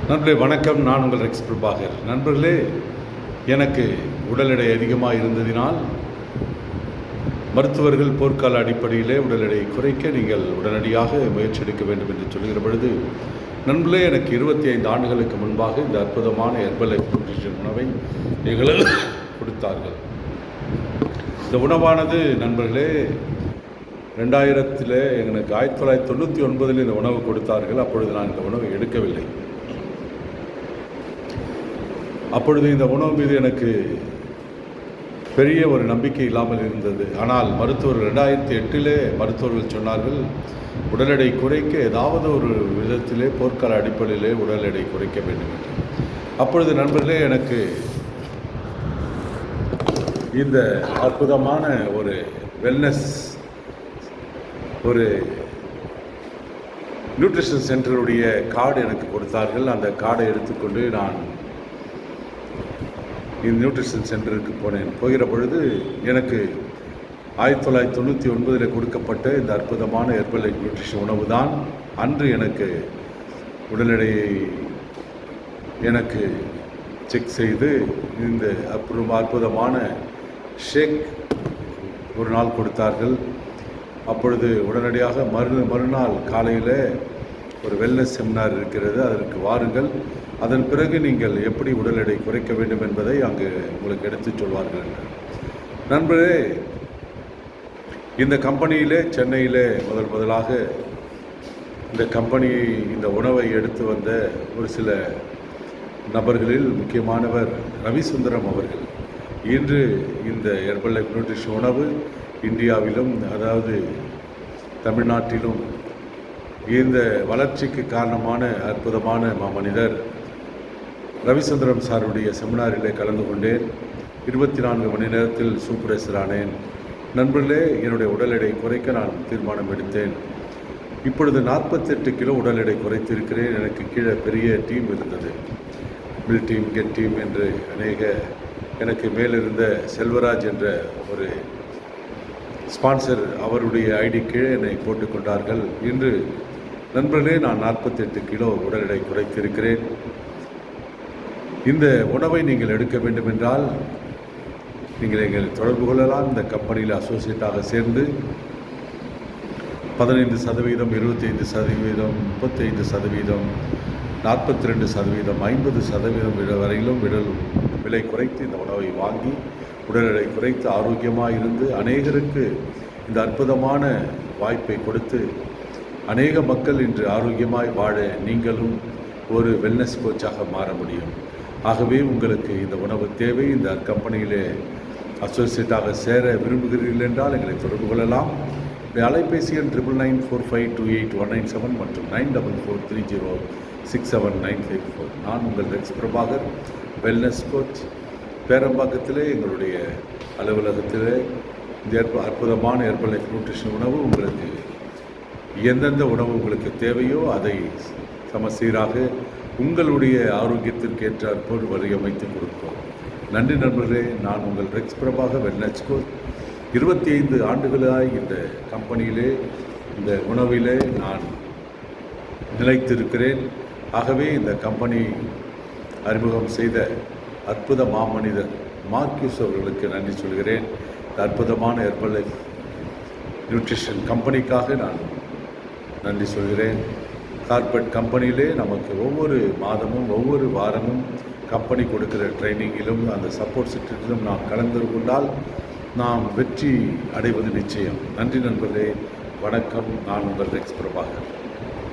நண்பர்களே வணக்கம். நான் உங்கள் ரெக்ஸ் பிரபாகர். நண்பர்களே, எனக்கு உடல் எடை அதிகமாக இருந்ததினால் மருத்துவர்கள் போர்க்கால அடிப்படையிலே உடல் எடையை குறைக்க நீங்கள் உடனடியாக முயற்சி எடுக்க வேண்டும் என்று சொல்கிற பொழுது, நண்பர்களே, எனக்கு 25 ஆண்டுகளுக்கு முன்பாக இந்த அற்புதமான ஹெர்பலைஃப் நியூட்ரிஷன் உணவை எங்களுக்கு கொடுத்தார்கள். இந்த உணவானது நண்பர்களே 2000 எனக்கு 1999 இந்த உணவு கொடுத்தார்கள். அப்பொழுது நான் இந்த உணவை எடுக்கவில்லை. அப்பொழுது இந்த உணவு மீது எனக்கு பெரிய ஒரு நம்பிக்கை இல்லாமல் இருந்தது. ஆனால் மருத்துவர்கள் 2008 மருத்துவர்கள் சொன்னார்கள், உடல் எடை குறைக்க ஏதாவது ஒரு விதத்திலே போர்க்கால அடிப்படையிலே உடல் எடை குறைக்க வேண்டும் என்று. அப்பொழுது நண்பர்களே, எனக்கு இந்த அற்புதமான ஒரு வெல்னஸ் ஒரு நியூட்ரிஷன் சென்டருடைய கார்டு எனக்கு கொடுத்தார்கள். அந்த கார்டை எடுத்துக்கொண்டு நான் இந்த நியூட்ரிஷன் சென்டருக்கு போகிற பொழுது எனக்கு 1999 கொடுக்கப்பட்ட இந்த அற்புதமான ஹெர்பலைஃப் நியூட்ரிஷன் உணவு தான் அன்று எனக்கு உடல் எடையை எனக்கு செக் செய்து இந்த அற்புதமான ஷேக் ஒரு நாள் கொடுத்தார்கள். அப்பொழுது உடனடியாக மறுநாள் காலையில் ஒரு வெல்னஸ் செமினார் இருக்கிறது, அதற்கு வாருங்கள். அதன் பிறகு நீங்கள் எப்படி உடல் எடை குறைக்க வேண்டும் என்பதை அங்கு உங்களுக்கு எடுத்துச் சொல்வார்கள். நண்பரே, இந்த கம்பெனியிலே சென்னையிலே முதலாக இந்த கம்பெனி இந்த உணவை எடுத்து வந்த ஒரு சில நபர்களில் முக்கியமானவர் ரவிசுந்தரம் அவர்கள். இன்று இந்த ஹெர்பலைஃப் நியூட்ரிஷன் உணவு இந்தியாவிலும், அதாவது தமிழ்நாட்டிலும் இந்த வளர்ச்சிக்கு காரணமான அற்புதமான மாமனிதர் ரவிசுந்தரம் சாருடைய செமினாரிலே கலந்து கொண்டேன். 24 மணி நேரத்தில் சூப்பரேசர் ஆனேன். நண்பர்களே, என்னுடைய உடல் எடை குறைக்க நான் தீர்மானம் எடுத்தேன். இப்பொழுது 48 கிலோ உடல் எடை குறைத்திருக்கிறேன். எனக்கு கீழே பெரிய டீம் இருந்தது, பில் டீம், கெட் டீம் என்று அநேக, எனக்கு மேலிருந்த செல்வராஜ் என்ற ஒரு ஸ்பான்சர், அவருடைய ஐடி கீழே என்னை போட்டுக்கொண்டார்கள். இன்று நண்பர்களே, நான் 48 கிலோ உடல் எடை குறைத்திருக்கிறேன். இந்த உணவை நீங்கள் எடுக்க வேண்டும் என்றால் நீங்கள் எங்களை தொடர்பு கொள்ளலாம். இந்த கம்பெனியில் அசோசியேட்டாக சேர்ந்து 15%, 25%, 35%, 42%, 50% வரையிலும் விலை குறைத்து இந்த உணவை வாங்கி உடல் எடை குறைத்து ஆரோக்கியமாக இருந்து அநேகருக்கு இந்த அற்புதமான வாய்ப்பை கொடுத்து அநேக மக்கள் இன்று ஆரோக்கியமாய் வாழ நீங்களும் ஒரு வெல்னஸ் கோச்சாக மாற முடியும். ஆகவே உங்களுக்கு இந்த உணவு தேவை. இந்த கம்பெனியிலே அசோசியேட்டாக சேர விரும்புகிறீர்கள் என்றால் எங்களை தொடர்பு கொள்ளலாம். அலைபேசி எண் 9945282197 மற்றும் 9443067954. நான் உங்கள் ரெக்ஸ் பிரபாகர், வெல்னஸ் கோச். பேரம்பாக்கத்திலே எங்களுடைய அலுவலகத்திலே இந்த அற்புதமான ஹெர்பலைஃப் நியூட்ரிஷன் உணவு உங்களுக்கு எந்தெந்த உணவு உங்களுக்கு தேவையோ அதை சமசீராக உங்களுடைய ஆரோக்கியத்திற்கு ஏற்றாற்போல் வடிவமைத்து கொடுப்போம். நன்றி நண்பர்களே. நான் உங்கள் ரெக்ஸ் பிரபாகர், வெல்னஸ் கோச். 25 ஆண்டுகளாய் இந்த கம்பெனியிலே, இந்த உணவிலே நான் நிலைத்திருக்கிறேன். ஆகவே இந்த கம்பெனி அறிமுகம் செய்த அற்புத மாமனிதர் மார்க்யூஸ் அவர்களுக்கு நன்றி சொல்கிறேன். இந்த அற்புதமான ஹெர்பலைஃப் நியூட்ரிஷன் கம்பெனிக்காக நான் நன்றி சொல்கிறேன். கார்பரேட் கம்பெனியிலே நமக்கு ஒவ்வொரு மாதமும் ஒவ்வொரு வாரமும் கம்பெனி கொடுக்கிற ட்ரைனிங்கிலும் அந்த சப்போர்ட் சிஸ்டத்திலும் நாம் கலந்து கொண்டால் நாம் வெற்றி அடைவது நிச்சயம். நன்றி நண்பர்களே. வணக்கம். நான் உங்கள் ரெக்ஸ் பிரபாகர்.